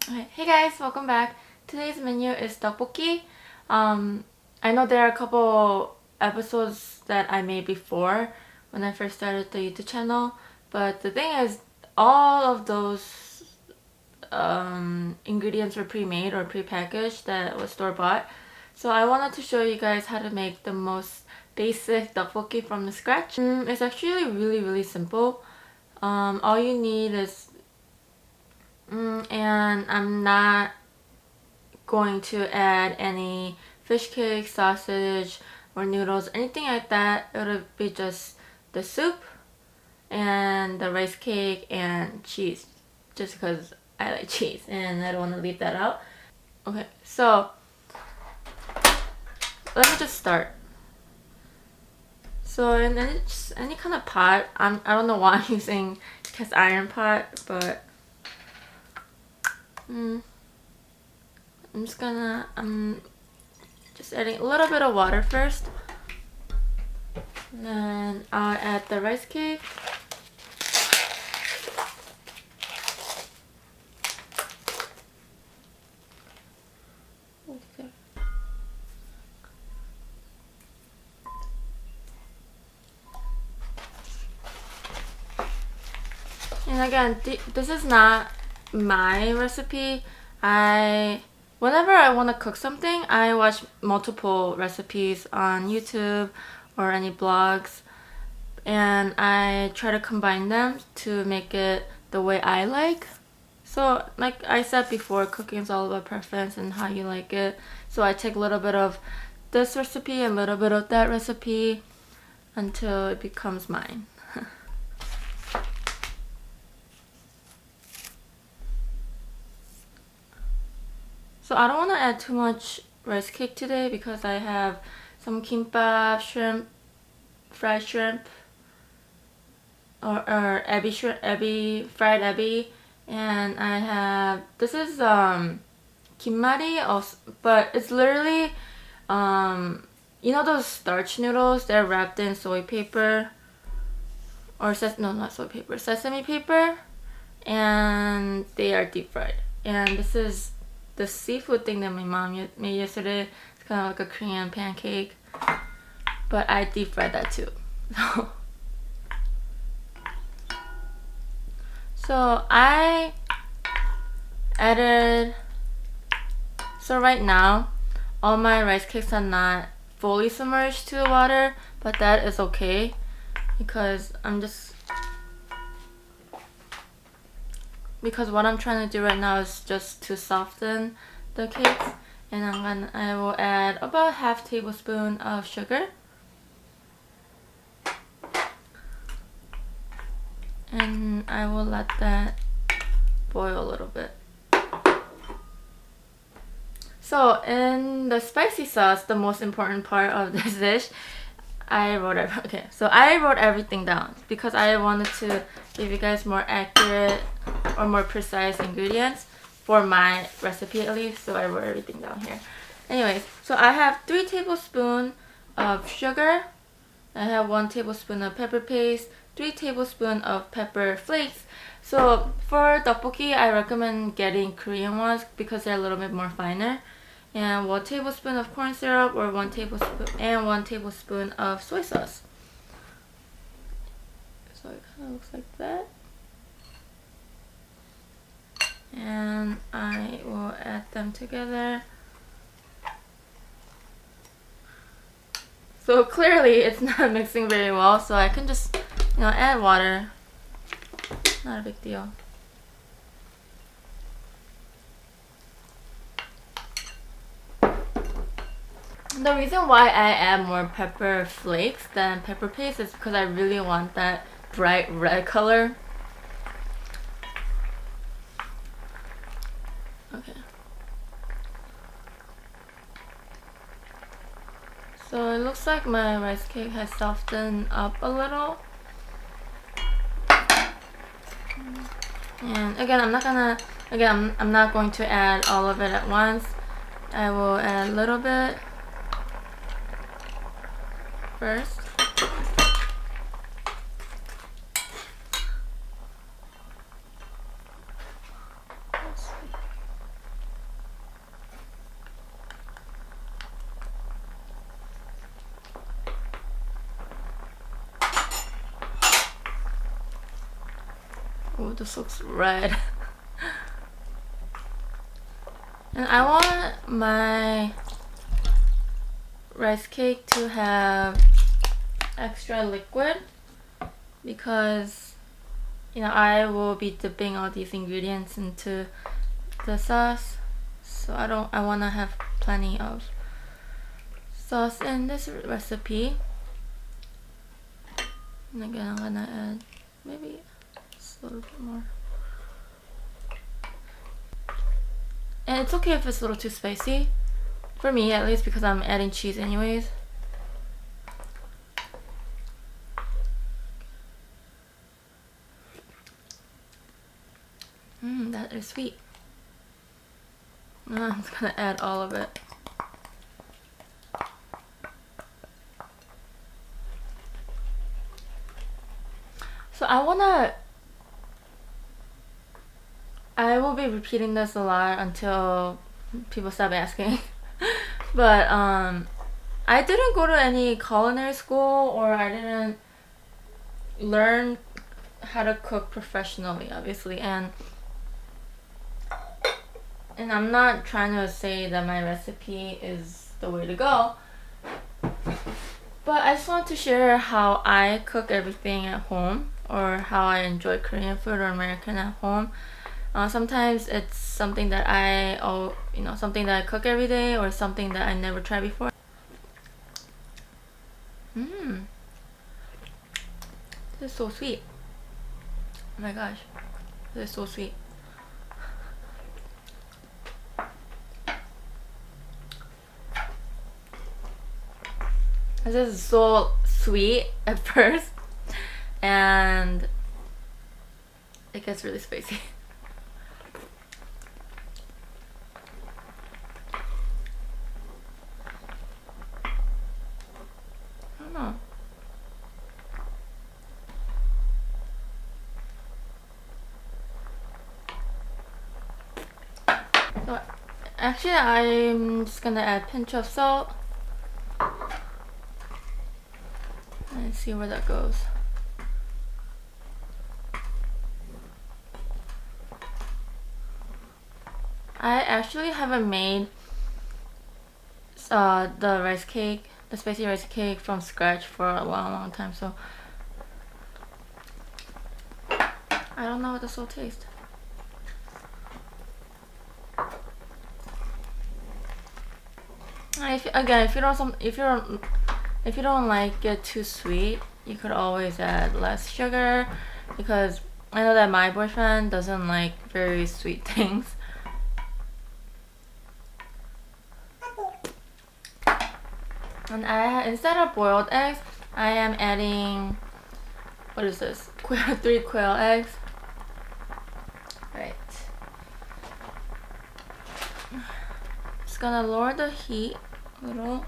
Okay. Hey guys, welcome back. Today's menu is tteokbokki. I know there are a couple episodes that I made before when I first started the YouTube channel, but the thing is, all of those ingredients were pre-made or pre-packaged that was store-bought. So I wanted to show you guys how to make the most basic tteokbokki from the scratch. It's actually really simple. All you need is and I'm not going to add any fish cake, sausage, or noodles, anything like that. It'll be just the soup and the rice cake and cheese, just because I like cheese and I don't want to leave that out. Okay, so let me just start. So in any kind of pot, I don't know why I'm using cast iron pot, but I'm just adding a little bit of water first. Then I'll add the rice cake. And again, this is not my recipe. Whenever I want to cook something, I watch multiple recipes on YouTube or any blogs, and I try to combine them to make it the way I like. So like I said before, cooking is all about preference and how you like it. So I take a little bit of this recipe and a little bit of that recipe until it becomes mine. So I don't want to add too much rice cake today because I have some kimbap, shrimp, fried shrimp, or fried ebi, and I have, this is kimari, but it's literally, you know those starch noodles? They're wrapped in soy paper, or no, not soy paper, sesame paper, and they are deep fried. And this is the seafood thing that my mom made yesterday. It's kind of like a Korean pancake, but I deep fried that too. So I added, so right now all my rice cakes are not fully submerged to the water, but that is okay because because what I'm trying to do right now is just to soften the cakes, and I will add about half tablespoon of sugar, and I will let that boil a little bit. So in the spicy sauce, the most important part of this dish, I wrote everything down because I wanted to give you guys more accurate or more precise ingredients for my recipe at least, so I wrote everything down here. Anyways, so I have 3 tablespoons of sugar, I have 1 tablespoon of pepper paste, 3 tablespoons of pepper flakes. So for tteokbokki, I recommend getting Korean ones because they're a little bit more finer. And 1 tablespoon of corn syrup, or 1 tablespoon of soy sauce. So it kind of looks like that. And I will add them together. So clearly it's not mixing very well, so I can just, add water. Not a big deal. The reason why I add more pepper flakes than pepper paste is because I really want that bright red color. Okay. So it looks like my rice cake has softened up a little. And again, I'm not going to add all of it at once. I will add a little bit first. Oh, this looks red. And I want my rice cake to have extra liquid because, you know, I will be dipping all these ingredients into the sauce. So I want to have plenty of sauce in this recipe. And again, I'm gonna add maybe just a little bit more. And it's okay if it's a little too spicy. For me, at least, because I'm adding cheese anyways. That is sweet. I'm just gonna add all of it. So I will be repeating this a lot until people stop asking. But I didn't go to any culinary school, or I didn't learn how to cook professionally, obviously, and I'm not trying to say that my recipe is the way to go, but I just want to share how I cook everything at home, or how I enjoy Korean food or American at home. Sometimes it's something that something that I cook every day, or something that I never tried before. This is so sweet. Oh my gosh, this is so sweet. This is so sweet at first, and it gets really spicy. I don't know. So actually, I'm just gonna add a pinch of salt and see where that goes. I actually haven't made the rice cake, the spicy rice cake from scratch for a long time, so I don't know what this will taste. If you don't like it too sweet, you could always add less sugar, because I know that my boyfriend doesn't like very sweet things. And instead of boiled eggs, I am adding, what is this? 3 quail eggs. Right. Just gonna lower the heat a little.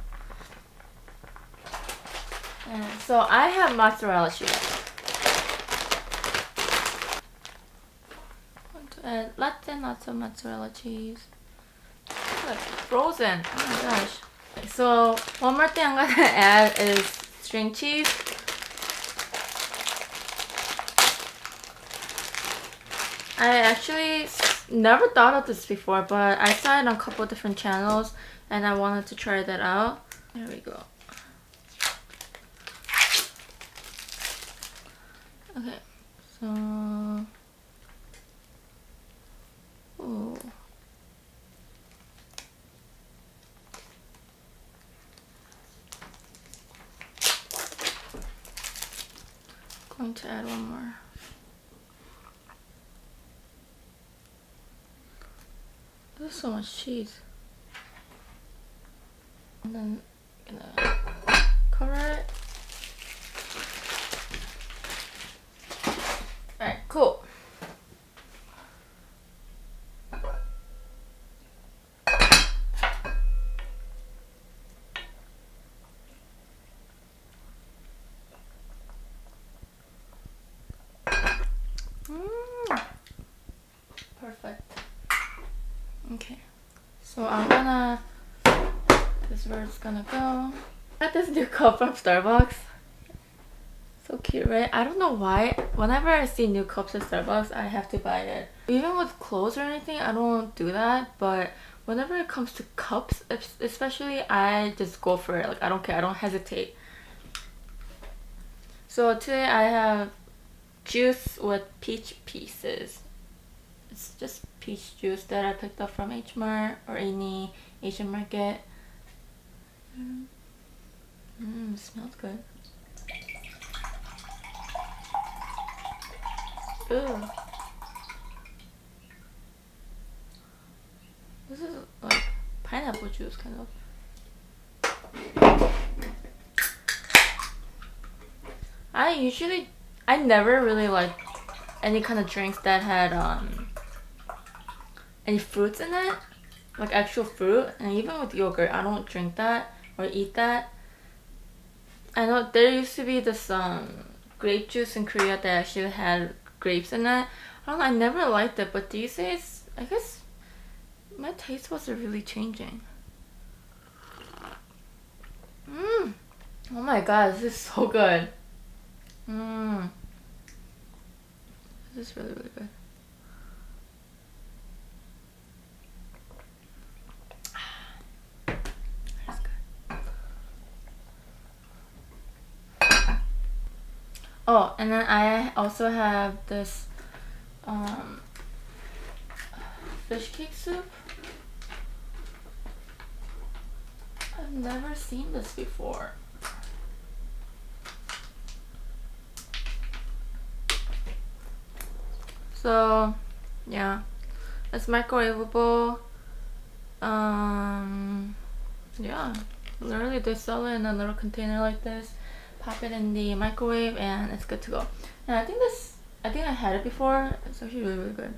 And so I have mozzarella cheese. I'm going to add lots and lots of mozzarella cheese. Look, frozen. Oh my gosh. So one more thing I'm gonna add is string cheese. I actually never thought of this before, but I saw it on a couple different channels and I wanted to try that out. There we go. Okay, so ooh. Going to add one more. There's so much cheese. And then I'm gonna cover it. Alright, cool. Perfect. Okay, so this is where it's gonna go. I got this new cup from Starbucks. So cute, right? I don't know why. Whenever I see new cups at Starbucks, I have to buy it. Even with clothes or anything, I don't do that. But whenever it comes to cups, especially, I just go for it. Like, I don't care. I don't hesitate. So today I have juice with peach pieces. It's just peach juice that I picked up from H Mart or any Asian market. Smells good. Ooh. This is like pineapple juice, kind of. I never really like any kind of drinks that had any fruits in it, like actual fruit. And even with yogurt, I don't drink that or eat that. I know there used to be this grape juice in Korea that actually had grapes in it. I don't know, I never liked it, but these days, I guess my taste buds are really changing. Oh my god, this is so good. This is really, really good. That's good. Oh, and then I also have this fish cake soup. I've never seen this before. So, yeah, it's microwavable. Yeah, literally they sell it in a little container like this. Pop it in the microwave and it's good to go. And I think I had it before. It's actually really, really good.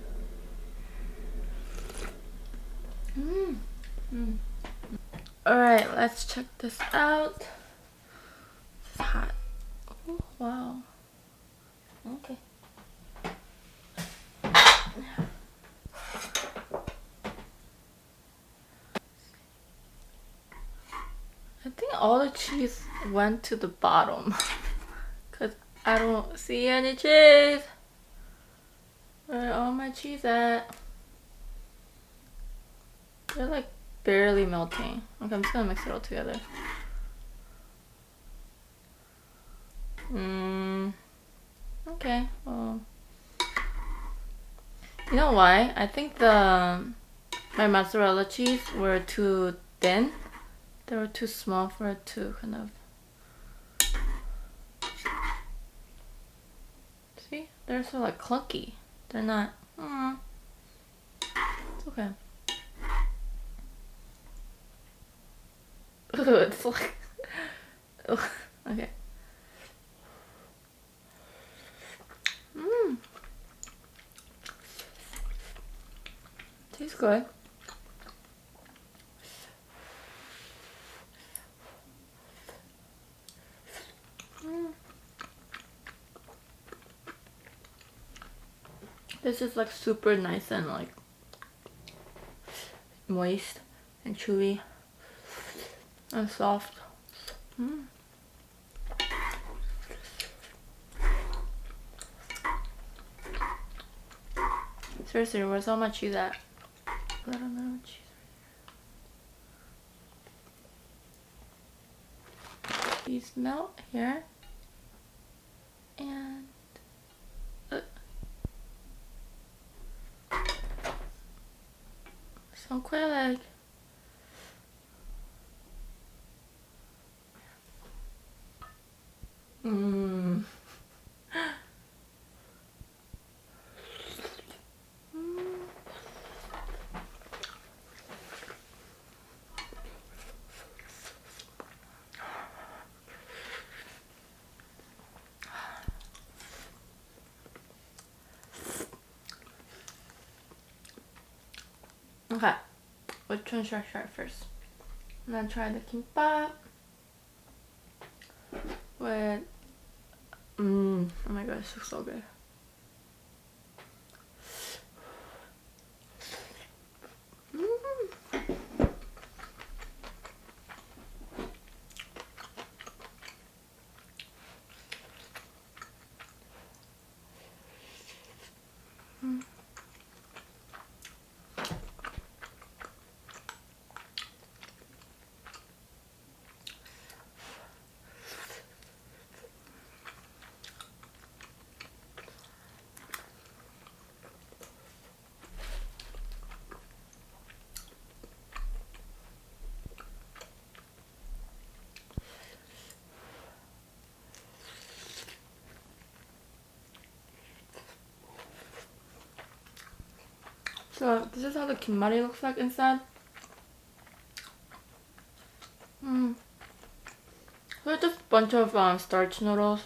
Alright, let's check this out. It's hot. Oh, wow. Okay. I think all the cheese went to the bottom. Cause I don't see any cheese. Where all my cheese at? They're like barely melting. Okay, I'm just gonna mix it all together. Okay, well. You know why? I think my mozzarella cheese were too thin. They were too small for it to kind of... See? They're so like clunky. They're not... It's okay. Ooh, it's like... Okay. Tastes good. This is like super nice and like moist and chewy and soft. Seriously, where's all my cheese at? Little cheese. These melt here. And so quite like okay, which one should I try first? I'm gonna try the kimbap with oh my god, this looks so good. So this is how the KEEMI looks like inside. So it's just a bunch of starch noodles.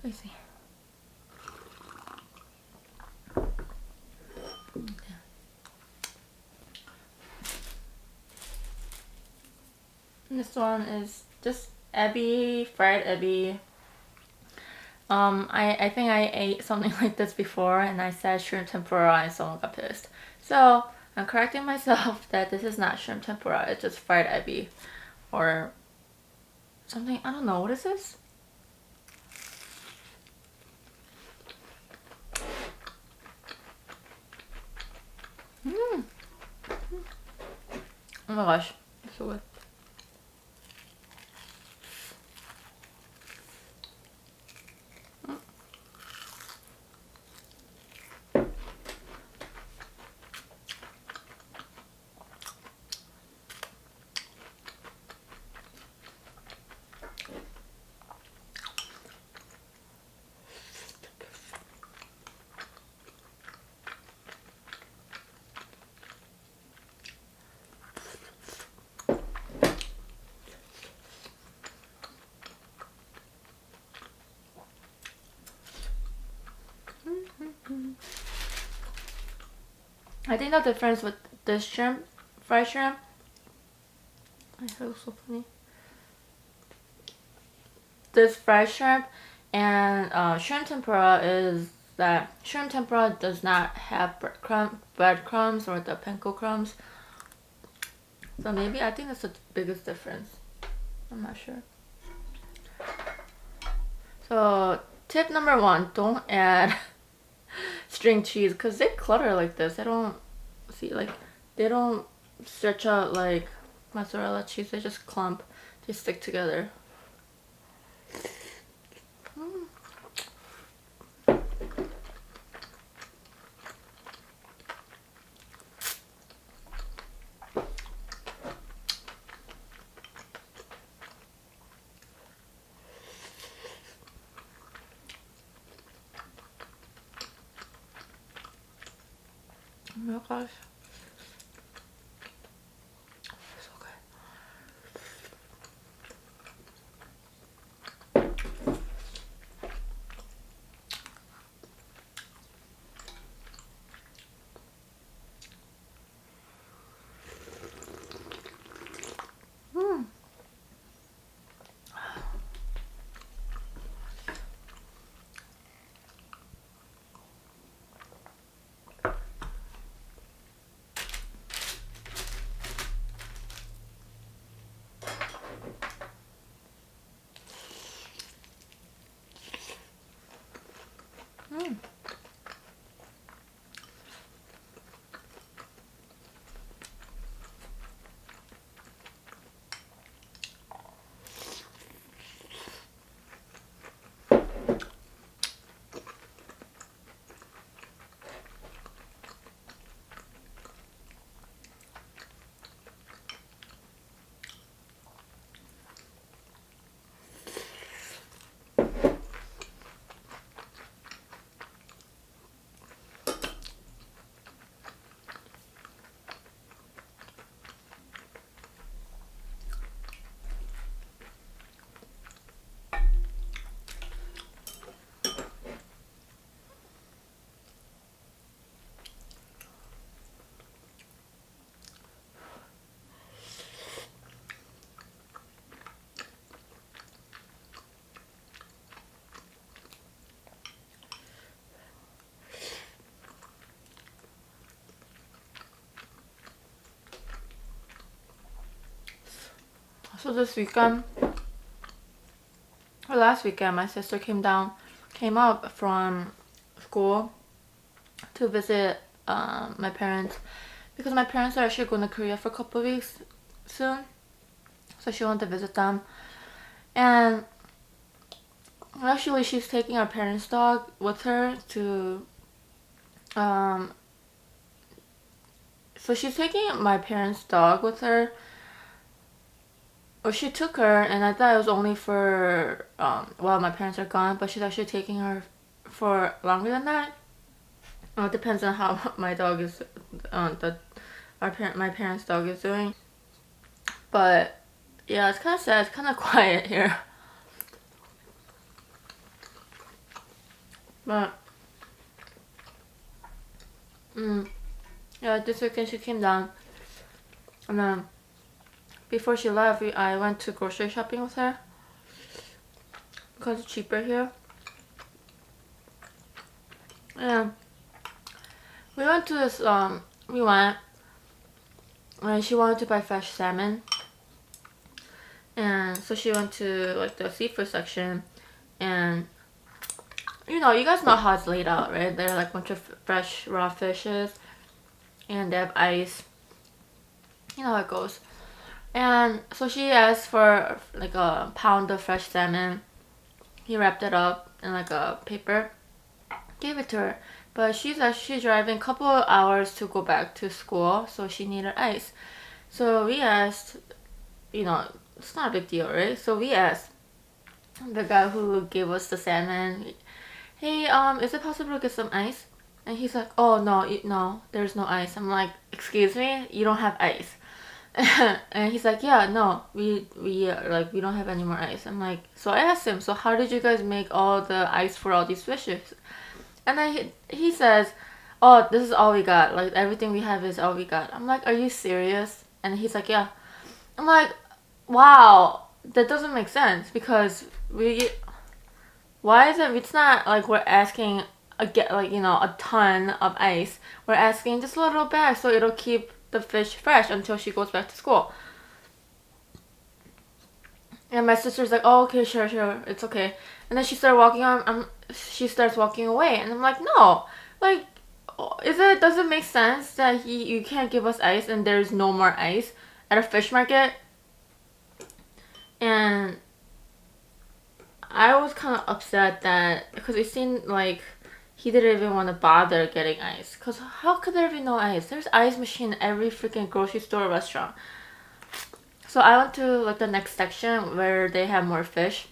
Spicy. And this one is just ebi, fried ebi. I think I ate something like this before and I said shrimp tempura and someone got pissed. So I'm correcting myself that this is not shrimp tempura, it's just fried ebi or something. I don't know, what is this? Oh my gosh, it's so good. I think the difference with this shrimp, fried shrimp, it looks so funny. This fried shrimp and shrimp tempura is that shrimp tempura does not have breadcrumbs or the panko crumbs. So maybe I think that's the biggest difference. I'm not sure. So tip number 1, don't add string cheese because they clutter like this. They don't they don't stretch out like mozzarella cheese. They just clump. They stick together. Oh my gosh. So good. So this weekend, or last weekend, my sister came up from school to visit my parents because my parents are actually going to Korea for a couple of weeks soon. so she wanted to visit them. And actually, she's taking our parents' dog with her to, so she's taking my parents' dog with her. Or she took her, and I thought it was only for while my parents are gone, but she's actually taking her for longer than that. It depends on how my dog is, my parents' dog is doing. But yeah, it's kind of sad. It's kind of quiet here. But yeah, this weekend she came down, and then before she left, I went to grocery shopping with her because it's cheaper here. And we went to this. We went, and she wanted to buy fresh salmon, and so she went to like the seafood section, and you guys know how it's laid out, right? There are like a bunch of fresh raw fishes, and they have ice. You know how it goes. And so she asked for like a pound of fresh salmon. He wrapped it up in like a paper, gave it to her. But she's actually driving a couple of hours to go back to school, so she needed ice. So we asked, it's not a big deal, right? So we asked the guy who gave us the salmon, hey, is it possible to get some ice? And he's like, oh, no, there's no ice. I'm like, excuse me? You don't have ice? And he's like, yeah, no, we don't have any more ice. I'm like, so I asked him, so how did you guys make all the ice for all these fishes? And then he says, oh, this is all we got. Like, everything we have is all we got. I'm like, are you serious? And he's like, yeah. I'm like, wow, that doesn't make sense, because why is it, it's not like we're asking a ton of ice. We're asking just a little bag so it'll keep the fish fresh until she goes back to school. And my sister's like, oh, okay, sure, it's okay. And then she starts walking away, and I'm like, no, like, does it make sense that you can't give us ice and there's no more ice at a fish market? And I was kind of upset that, because it seemed like he didn't even want to bother getting ice. Because how could there be no ice? There's ice machine in every freaking grocery store or restaurant. So I went to like the next section where they have more fish.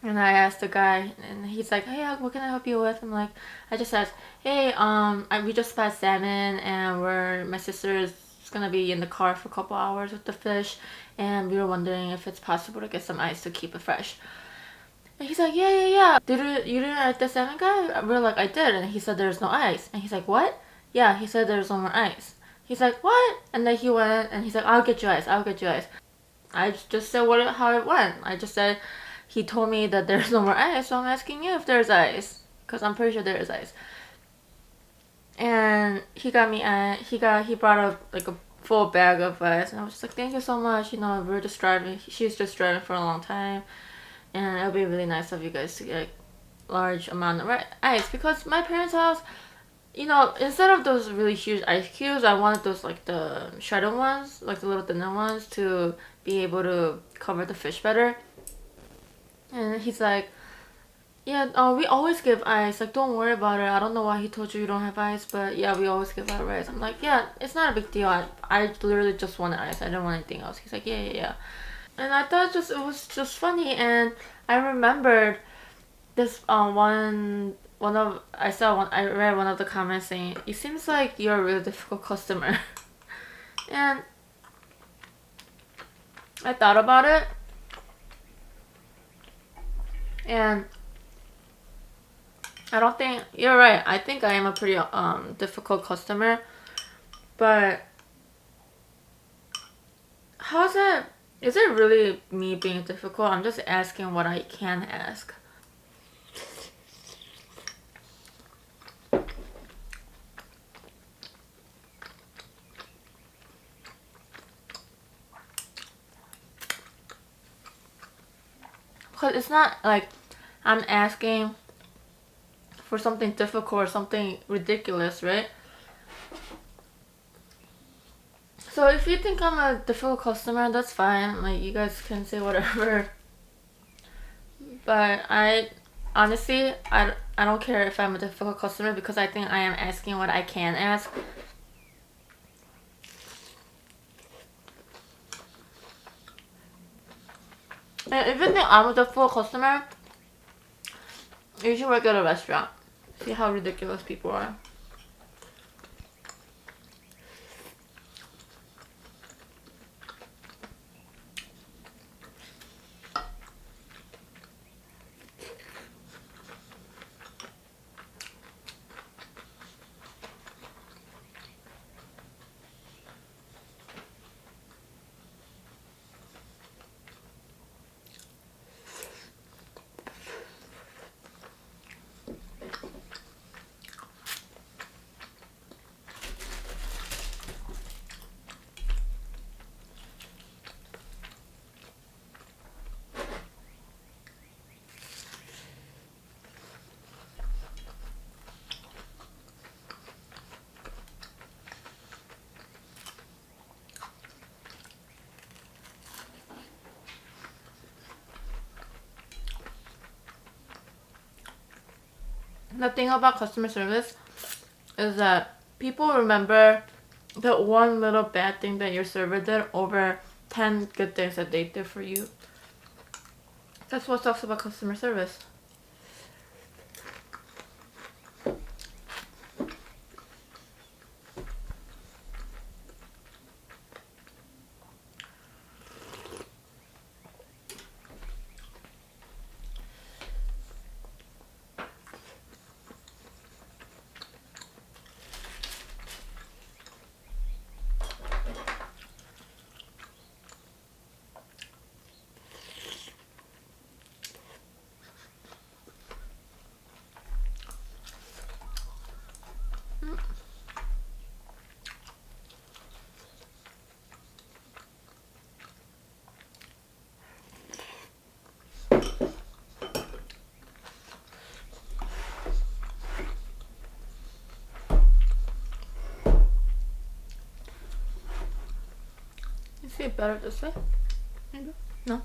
And I asked the guy, and he's like, hey, what can I help you with? I'm like, I just asked, hey, we just bought salmon, and my sister is gonna be in the car for a couple hours with the fish, and we were wondering if it's possible to get some ice to keep it fresh. And he's like, yeah. You didn't ask the salmon guy? We're like, I did. And he said there's no ice. And he's like, what? Yeah, he said there's no more ice. He's like, what? And then he went, and he's like, I'll get you ice. I just said how it went. I just said, he told me that there's no more ice, so I'm asking you if there's ice, because I'm pretty sure there is ice. And he brought up like a full bag of ice, and I was just like, thank you so much. We're just driving. She's just driving for a long time. And it would be really nice of you guys to get a large amount of ice, because my parents' house, instead of those really huge ice cubes, I wanted those like the shredded ones, like the little thinner ones, to be able to cover the fish better. And he's like, yeah, we always give ice. Like, don't worry about it. I don't know why he told you don't have ice, but yeah, we always give out ice. I'm like, yeah, it's not a big deal. I literally just wanted ice. I didn't want anything else. He's like, yeah. And I thought it was just funny, and I remembered this I read one of the comments saying, it seems like you're a really difficult customer. And I thought about it, and I don't think you're right. I think I am a pretty difficult customer, but is it really me being difficult? I'm just asking what I can ask. Because it's not like I'm asking for something difficult or something ridiculous, right? So if you think I'm a difficult customer, that's fine. Like, you guys can say whatever. But honestly, I don't care if I'm a difficult customer because I think I am asking what I can ask. And if you think I'm a difficult customer, you should work at a restaurant. See how ridiculous people are. The thing about customer service is that people remember the one little bad thing that your server did over 10 good things that they did for you. That's what sucks about customer service. You see it better this way? Maybe? No?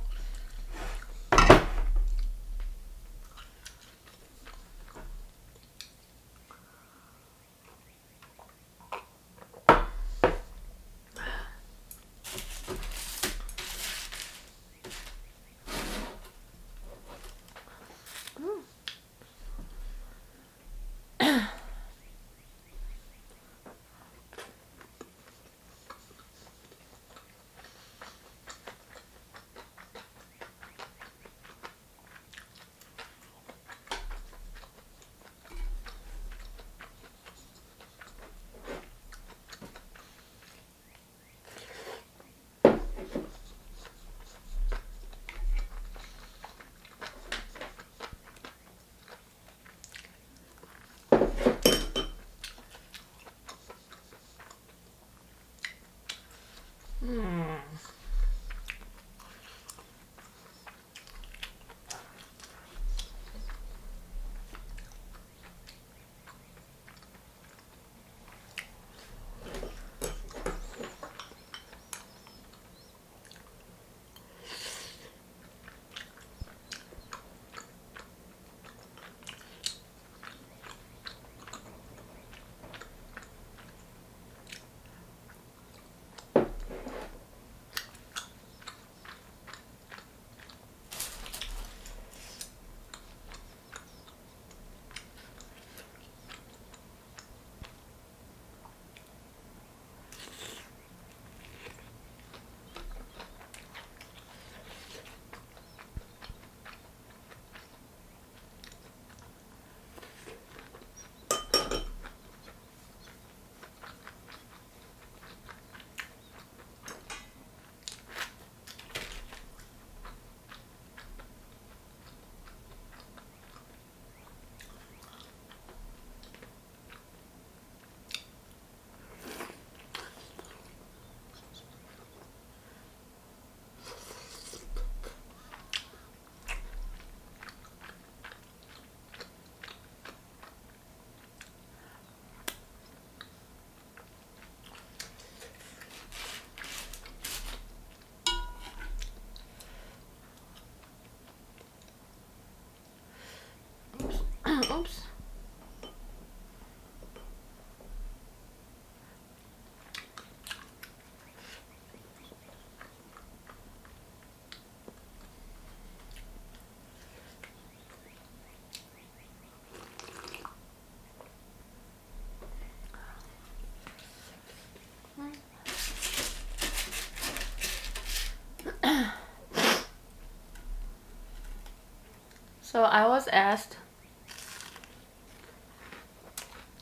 So I was asked,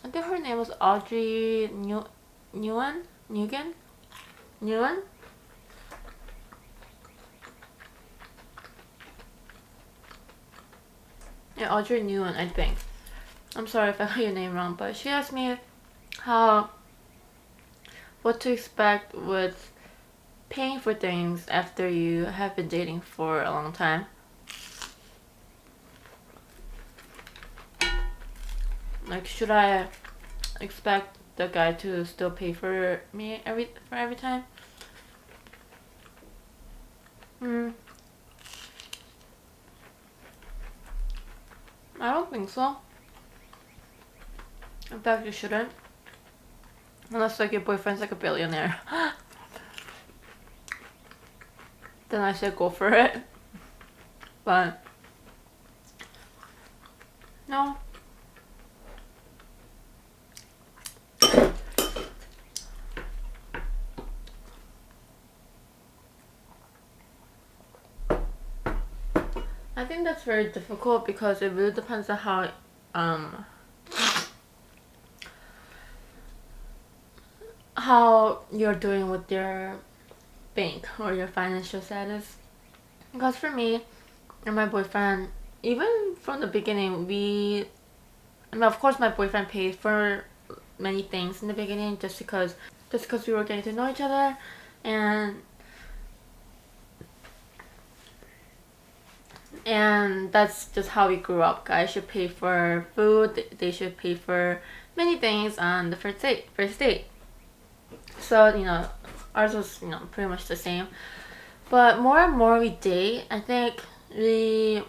I think her name was Audrey Nguyen? Yeah, Audrey Nguyen, I think. I'm sorry if I got your name wrong, but she asked me what to expect with paying for things after you have been dating for a long time. Like, should I expect the guy to still pay for me every time? I don't think so. In fact, you shouldn't. Unless like your boyfriend's like a billionaire. Then I should go for it. But no. I think that's very difficult because it really depends on how you're doing with your bank or your financial status. Because for me and my boyfriend, even from the beginning, of course my boyfriend paid for many things in the beginning just because we were getting to know each other, and that's just how we grew up. Guys should pay for food, they should pay for many things on the first date. So, ours was, pretty much the same. But more and more we date, I think we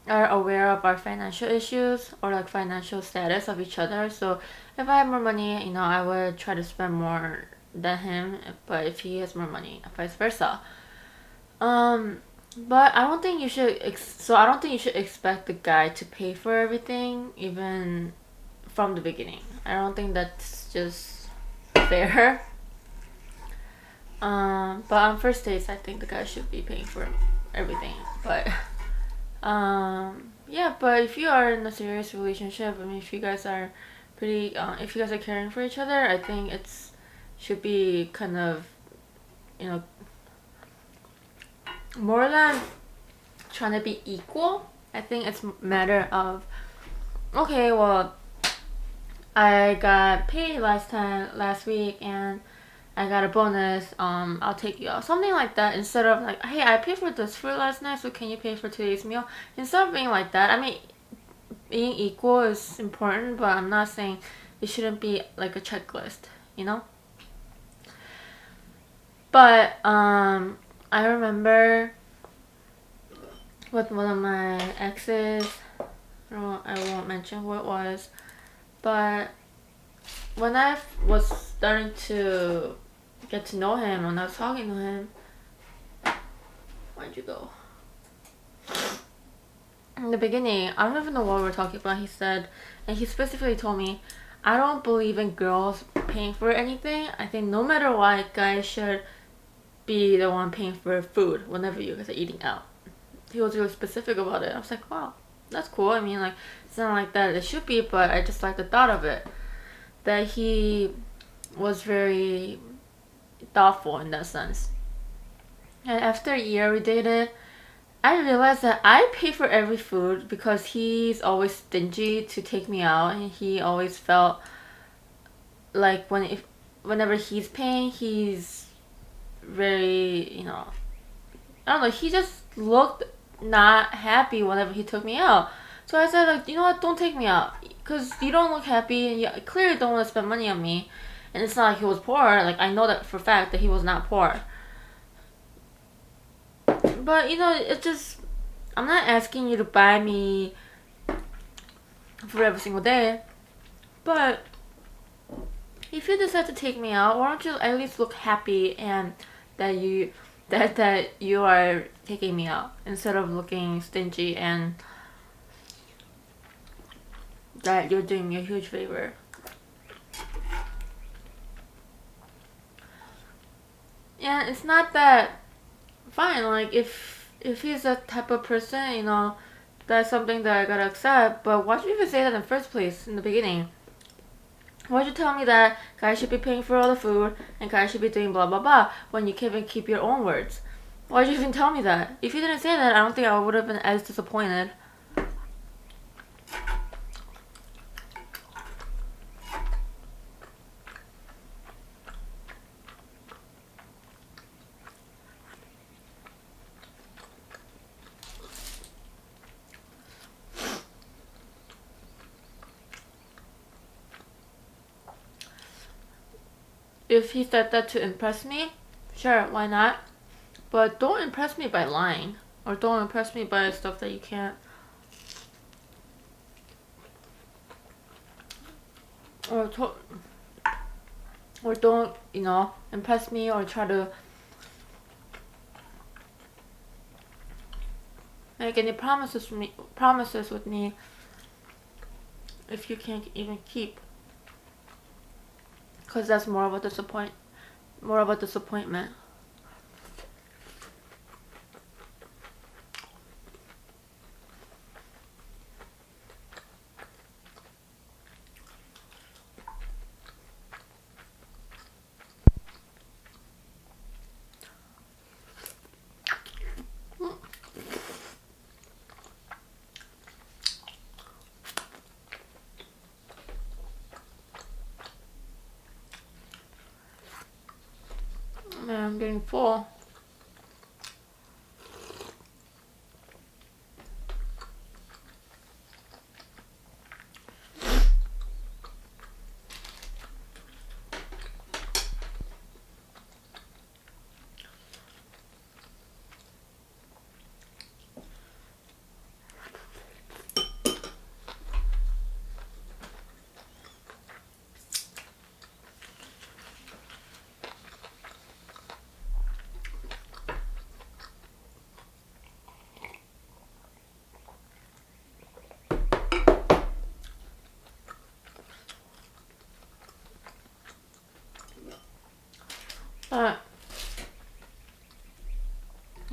are aware of our financial issues or like financial status of each other. So if I have more money, I would try to spend more than him. But if he has more money, vice versa. But I don't think you should. I don't think you should expect the guy to pay for everything, even from the beginning. I don't think that's just fair. But on first dates, I think the guy should be paying for everything. But yeah. But if you are in a serious relationship, if you guys are if you guys are caring for each other, I think should be kind of, more than trying to be equal. I think it's a matter of, okay, well, I got paid last week and I got a bonus, I'll take you out. Something like that, instead of like, hey, I paid for this food last night, so can you pay for today's meal? Instead of being like that, being equal is important, but I'm not saying it shouldn't be like a checklist, But, I remember with one of my exes, I won't mention who it was, but when I was starting to get to know him, when I was talking to him, where'd you go? In the beginning, I don't even know what we were talking about. He said, and he specifically told me, I don't believe in girls paying for anything. I think no matter what, guys should be the one paying for food whenever you guys are eating out. He was really specific about it. I was like, wow, that's cool. It's not like that it should be, but I just like the thought of it. That he was very thoughtful in that sense. And after a year we dated, I realized that I pay for every food because he's always stingy to take me out, and he always felt like whenever he's paying, he's very, I don't know, he just looked not happy whenever he took me out. So I said, like, you know what, don't take me out, because you don't look happy and you clearly don't want to spend money on me. And it's not like he was poor. Like, I know that for a fact that he was not poor. But, it's just, I'm not asking you to buy me for every single day. But if you decide to take me out, why don't you at least look happy and that you are taking me out, instead of looking stingy and that you're doing me a huge favor. And it's not that fine. Like, if he's that type of person, that's something that I gotta accept. But why'd you even say that in the first place, in the beginning? Why'd you tell me that guys should be paying for all the food and guys should be doing blah blah blah when you can't even keep your own words? Why'd you even tell me that? If you didn't say that, I don't think I would have been as disappointed. If he said that to impress me, sure, why not? But don't impress me by lying. Or don't impress me by stuff that you can't. Or, or don't, you know, impress me or try to make any promises with me if you can't even keep. Because that's more of a disappointment. Man, I'm getting full.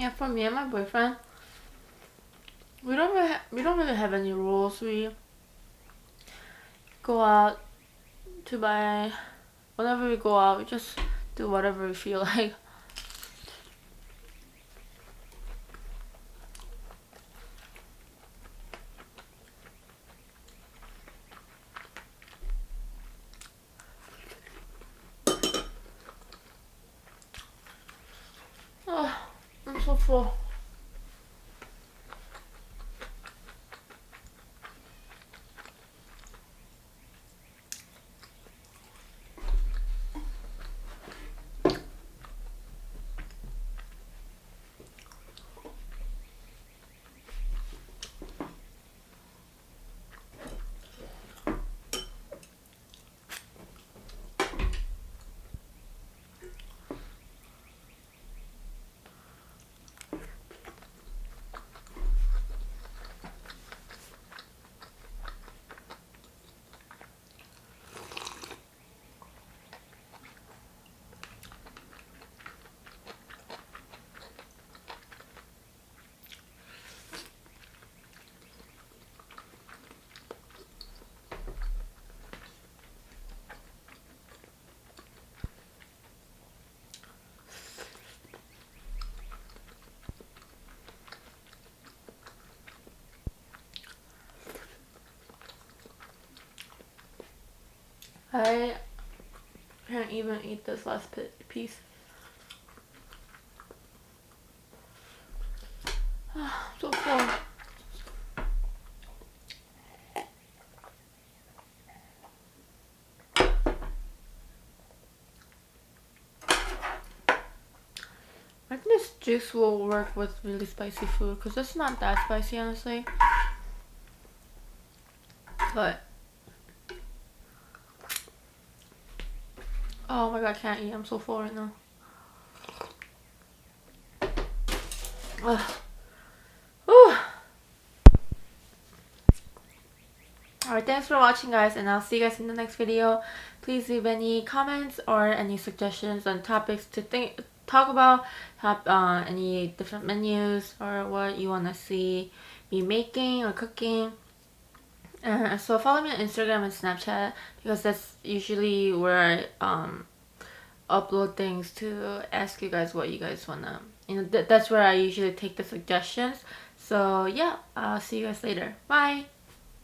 Yeah, for me and my boyfriend, we don't really have any rules. We go out to buy. Whenever we go out, we just do whatever we feel like. Oh, I'm so full. I can't even eat this last piece. So full. I think this juice will work with really spicy food because it's not that spicy, honestly. But oh my god, I can't eat. I'm so full right now. Ugh. Whew. Alright, thanks for watching, guys, and I'll see you guys in the next video. Please leave any comments or any suggestions on topics to talk about, any different menus or what you want to see me making or cooking. So follow me on Instagram and Snapchat because that's usually where I upload things to ask you guys what you guys wanna, that's where I usually take the suggestions. So yeah, I'll see you guys later. Bye.